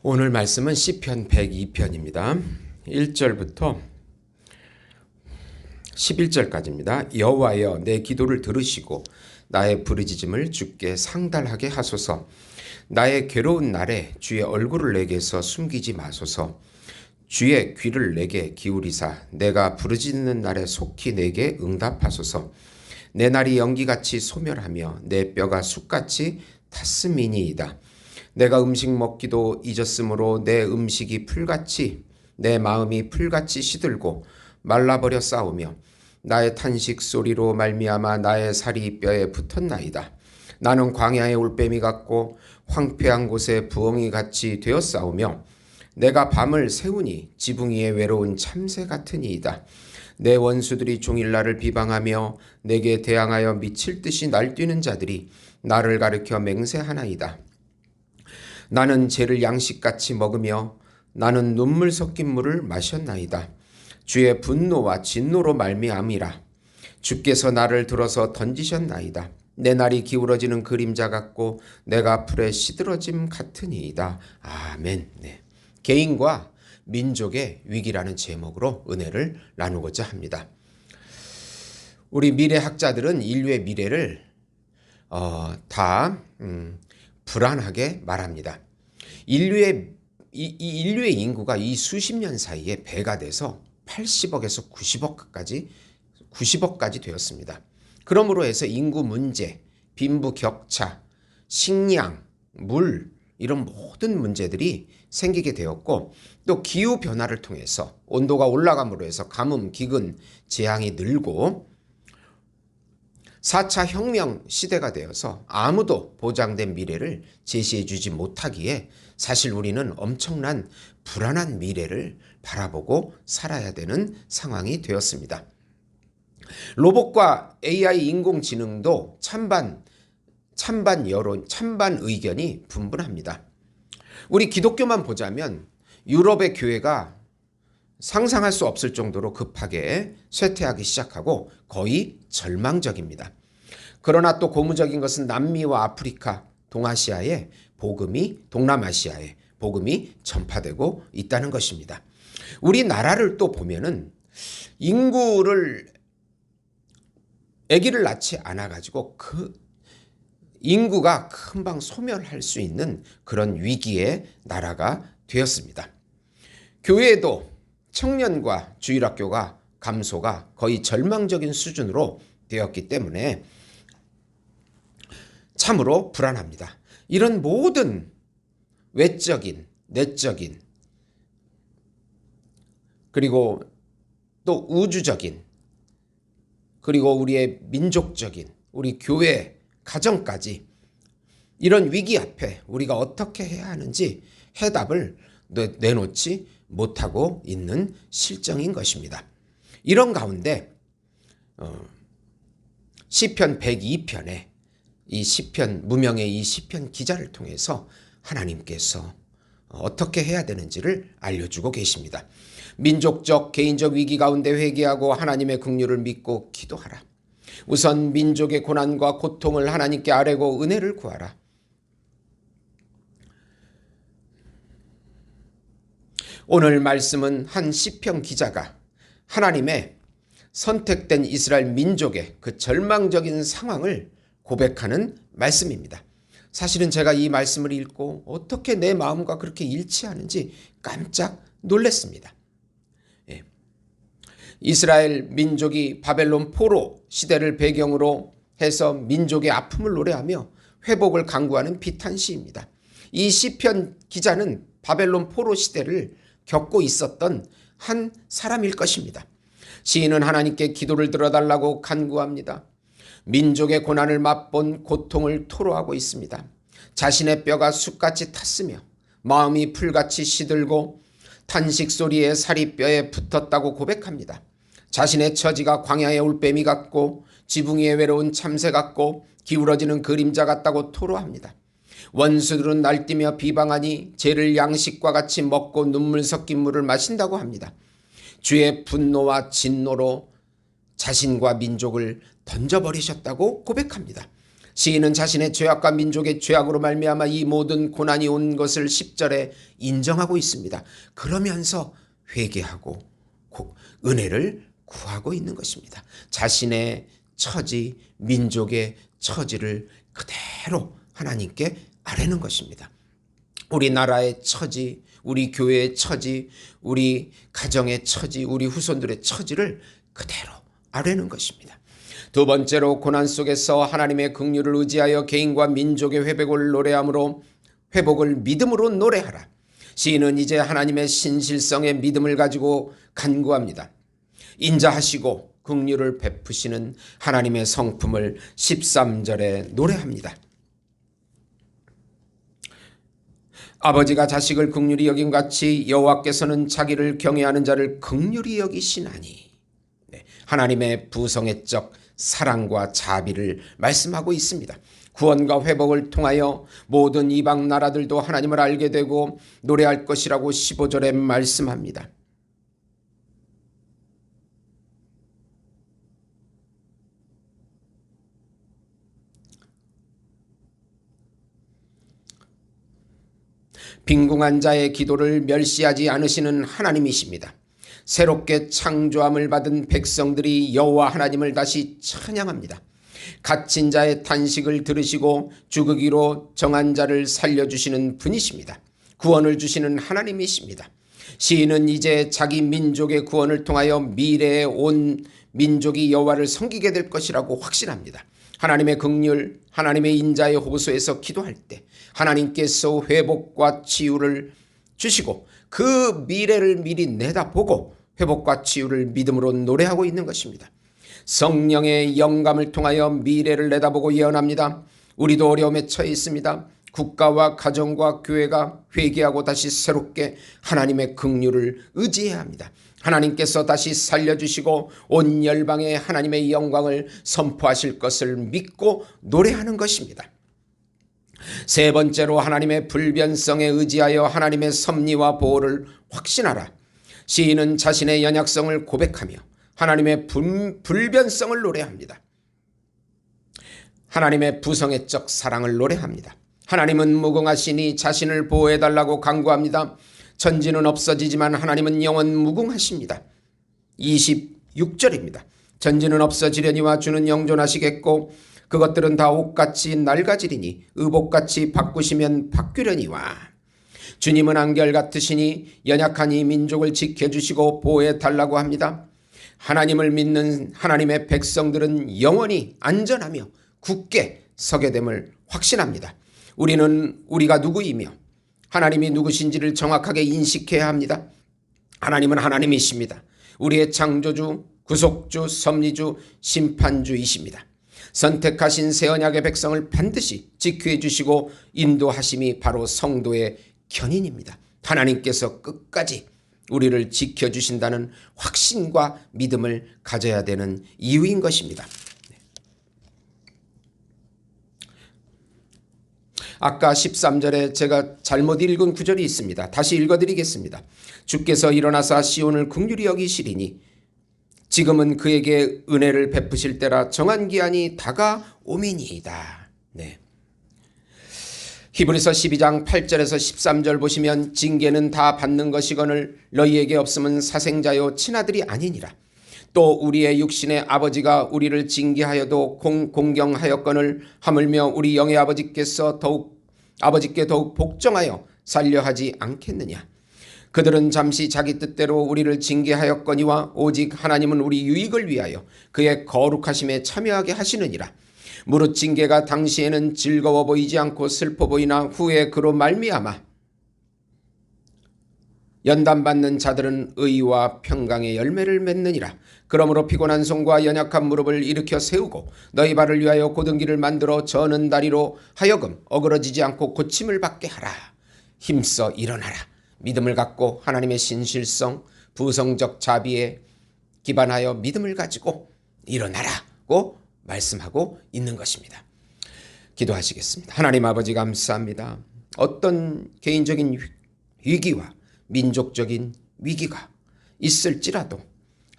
오늘 말씀은 시편 102편입니다. 1절부터 11절까지입니다. 여호와여 내 기도를 들으시고 나의 부르짖음을 주께 상달하게 하소서. 나의 괴로운 날에 주의 얼굴을 내게서 숨기지 마소서. 주의 귀를 내게 기울이사 내가 부르짖는 날에 속히 내게 응답하소서. 내 날이 연기같이 소멸하며 내 뼈가 숯같이 탔음이니이다. 내가 음식 먹기도 잊었으므로 내 음식이 풀같이 내 마음이 풀같이 시들고 말라버려 싸우며 나의 탄식 소리로 말미암아 나의 살이 뼈에 붙었나이다. 나는 광야의 올빼미 같고 황폐한 곳에 부엉이 같이 되어 싸우며 내가 밤을 새우니 지붕 위에 외로운 참새 같으니이다. 내 원수들이 종일 나를 비방하며 내게 대항하여 미칠 듯이 날뛰는 자들이 나를 가리켜 맹세하나이다. 나는 죄를 양식같이 먹으며 나는 눈물 섞인 물을 마셨나이다. 주의 분노와 진노로 말미암이라. 주께서 나를 들어서 던지셨나이다. 내 날이 기울어지는 그림자 같고 내가 풀에 시들어짐 같으니이다. 아멘. 네. 개인과 민족의 위기라는 제목으로 은혜를 나누고자 합니다. 우리 미래학자들은 인류의 미래를 다 불안하게 말합니다. 인류의 인구가 이 수십 년 사이에 배가 돼서 80억에서 90억까지 되었습니다. 그러므로 해서 인구 문제, 빈부 격차, 식량, 물 이런 모든 문제들이 생기게 되었고 또 기후 변화를 통해서 온도가 올라감으로 해서 가뭄, 기근, 재앙이 늘고 4차 혁명 시대가 되어서 아무도 보장된 미래를 제시해 주지 못하기에 사실 우리는 엄청난 불안한 미래를 바라보고 살아야 되는 상황이 되었습니다. 로봇과 AI 인공지능도 찬반 여론, 찬반 의견이 분분합니다. 우리 기독교만 보자면 유럽의 교회가 상상할 수 없을 정도로 급하게 쇠퇴하기 시작하고 거의 절망적입니다. 그러나 또 고무적인 것은 남미와 아프리카, 동남아시아에 복음이 전파되고 있다는 것입니다. 우리나라를 또 보면은 아기를 낳지 않아 가지고 그 인구가 금방 소멸할 수 있는 그런 위기의 나라가 되었습니다. 교회도 청년과 주일학교가 감소가 거의 절망적인 수준으로 되었기 때문에 참으로 불안합니다. 이런 모든 외적인, 내적인 그리고 또 우주적인 그리고 우리의 민족적인 우리 교회 가정까지 이런 위기 앞에 우리가 어떻게 해야 하는지 해답을 내놓지 못하고 있는 실정인 것입니다. 이런 가운데 시편 102편에 이 시편 무명의 이 시편 기자를 통해서 하나님께서 어떻게 해야 되는지를 알려주고 계십니다. 민족적 개인적 위기 가운데 회개하고 하나님의 긍휼을 믿고 기도하라. 우선 민족의 고난과 고통을 하나님께 아뢰고 은혜를 구하라. 오늘 말씀은 한 시편 기자가 하나님의 선택된 이스라엘 민족의 그 절망적인 상황을 고백하는 말씀입니다. 사실은 제가 이 말씀을 읽고 어떻게 내 마음과 그렇게 일치하는지 깜짝 놀랐습니다. 이스라엘 민족이 바벨론 포로 시대를 배경으로 해서 민족의 아픔을 노래하며 회복을 강구하는 비탄시입니다. 이 시편 기자는 바벨론 포로 시대를 겪고 있었던 한 사람일 것입니다. 시인은 하나님께 기도를 들어달라고 간구합니다. 민족의 고난을 맛본 고통을 토로하고 있습니다. 자신의 뼈가 숯같이 탔으며 마음이 풀같이 시들고 탄식 소리에 살이 뼈에 붙었다고 고백합니다. 자신의 처지가 광야의 올빼미 같고 지붕 위에 외로운 참새 같고 기울어지는 그림자 같다고 토로합니다. 원수들은 날뛰며 비방하니 죄를 양식과 같이 먹고 눈물 섞인 물을 마신다고 합니다. 주의 분노와 진노로 자신과 민족을 던져버리셨다고 고백합니다. 시인은 자신의 죄악과 민족의 죄악으로 말미암아 이 모든 고난이 온 것을 10절에 인정하고 있습니다. 그러면서 회개하고 은혜를 구하고 있는 것입니다. 자신의 처지, 민족의 처지를 그대로 하나님께 아뢰는 것입니다. 우리 나라의 처지, 우리 교회의 처지, 우리 가정의 처지, 우리 후손들의 처지를 그대로 아뢰는 것입니다. 두 번째로 고난 속에서 하나님의 긍휼을 의지하여 개인과 민족의 회복을 노래하므로 회복을 믿음으로 노래하라. 시인은 이제 하나님의 신실성의 믿음을 가지고 간구합니다. 인자하시고 긍휼을 베푸시는 하나님의 성품을 13절에 노래합니다. 아버지가 자식을 긍휼히 여김같이 여호와께서는 자기를 경외하는 자를 긍휼히 여기시나니. 하나님의 부성애적 사랑과 자비를 말씀하고 있습니다. 구원과 회복을 통하여 모든 이방 나라들도 하나님을 알게 되고 노래할 것이라고 15절에 말씀합니다. 빈궁한 자의 기도를 멸시하지 않으시는 하나님이십니다. 새롭게 창조함을 받은 백성들이 여호와 하나님을 다시 찬양합니다. 갇힌 자의 탄식을 들으시고 죽으기로 정한 자를 살려주시는 분이십니다. 구원을 주시는 하나님이십니다. 시인은 이제 자기 민족의 구원을 통하여 미래에 온 민족이 여호와를 섬기게 될 것이라고 확신합니다. 하나님의 긍휼, 하나님의 인자의 호소에서 기도할 때 하나님께서 회복과 치유를 주시고 그 미래를 미리 내다보고 회복과 치유를 믿음으로 노래하고 있는 것입니다. 성령의 영감을 통하여 미래를 내다보고 예언합니다. 우리도 어려움에 처해 있습니다. 국가와 가정과 교회가 회개하고 다시 새롭게 하나님의 긍휼을 의지해야 합니다. 하나님께서 다시 살려주시고 온 열방에 하나님의 영광을 선포하실 것을 믿고 노래하는 것입니다. 세 번째로 하나님의 불변성에 의지하여 하나님의 섭리와 보호를 확신하라. 시인은 자신의 연약성을 고백하며 하나님의 불변성을 노래합니다. 하나님의 부성애적 사랑을 노래합니다. 하나님은 무궁하시니 자신을 보호해달라고 간구합니다. 천지는 없어지지만 하나님은 영원 무궁하십니다. 26절입니다. 천지는 없어지려니와 주는 영존하시겠고 그것들은 다 옷같이 낡아지리니 의복같이 바꾸시면 바뀌려니와. 주님은 안결 같으시니 연약한 이 민족을 지켜주시고 보호해달라고 합니다. 하나님을 믿는 하나님의 백성들은 영원히 안전하며 굳게 서게 됨을 확신합니다. 우리는 우리가 누구이며 하나님이 누구신지를 정확하게 인식해야 합니다. 하나님은 하나님이십니다. 우리의 창조주, 구속주, 섭리주, 심판주이십니다. 선택하신 새 언약의 백성을 반드시 지켜해 주시고 인도하심이 바로 성도의 견인입니다. 하나님께서 끝까지 우리를 지켜주신다는 확신과 믿음을 가져야 되는 이유인 것입니다. 아까 13절에 제가 잘못 읽은 구절이 있습니다. 다시 읽어드리겠습니다. 주께서 일어나사 시온을 긍휼히 여기시리니 지금은 그에게 은혜를 베푸실 때라 정한 기한이 다가오미니이다. 네. 히브리서 12장 8절에서 13절 보시면 징계는 다 받는 것이거늘 너희에게 없으면 사생자요 친아들이 아니니라. 또 우리의 육신의 아버지가 우리를 징계하여도 공경하였거늘 하물며 우리 영의 아버지께 더욱 복종하여 살려하지 않겠느냐. 그들은 잠시 자기 뜻대로 우리를 징계하였거니와 오직 하나님은 우리 유익을 위하여 그의 거룩하심에 참여하게 하시느니라. 무릇 징계가 당시에는 즐거워 보이지 않고 슬퍼 보이나 후에 그로 말미암아 연단받는 자들은 의와 평강의 열매를 맺느니라. 그러므로 피곤한 손과 연약한 무릎을 일으켜 세우고 너희 발을 위하여 곧은 길을 만들어 저는 다리로 하여금 어그러지지 않고 고침을 받게 하라. 힘써 일어나라. 믿음을 갖고 하나님의 신실성, 부성적 자비에 기반하여 믿음을 가지고 일어나라고 말씀하고 있는 것입니다. 기도하시겠습니다. 하나님 아버지 감사합니다. 어떤 개인적인 위기와 민족적인 위기가 있을지라도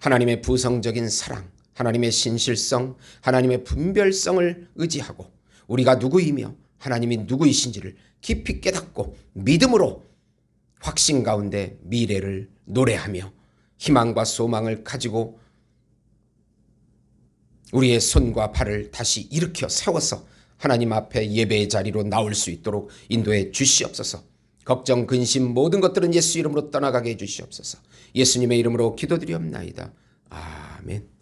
하나님의 부성적인 사랑, 하나님의 신실성, 하나님의 분별성을 의지하고 우리가 누구이며 하나님이 누구이신지를 깊이 깨닫고 믿음으로 확신 가운데 미래를 노래하며 희망과 소망을 가지고 우리의 손과 발을 다시 일으켜 세워서 하나님 앞에 예배의 자리로 나올 수 있도록 인도해 주시옵소서. 걱정, 근심 모든 것들은 예수 이름으로 떠나가게 해 주시옵소서. 예수님의 이름으로 기도드리옵나이다. 아멘.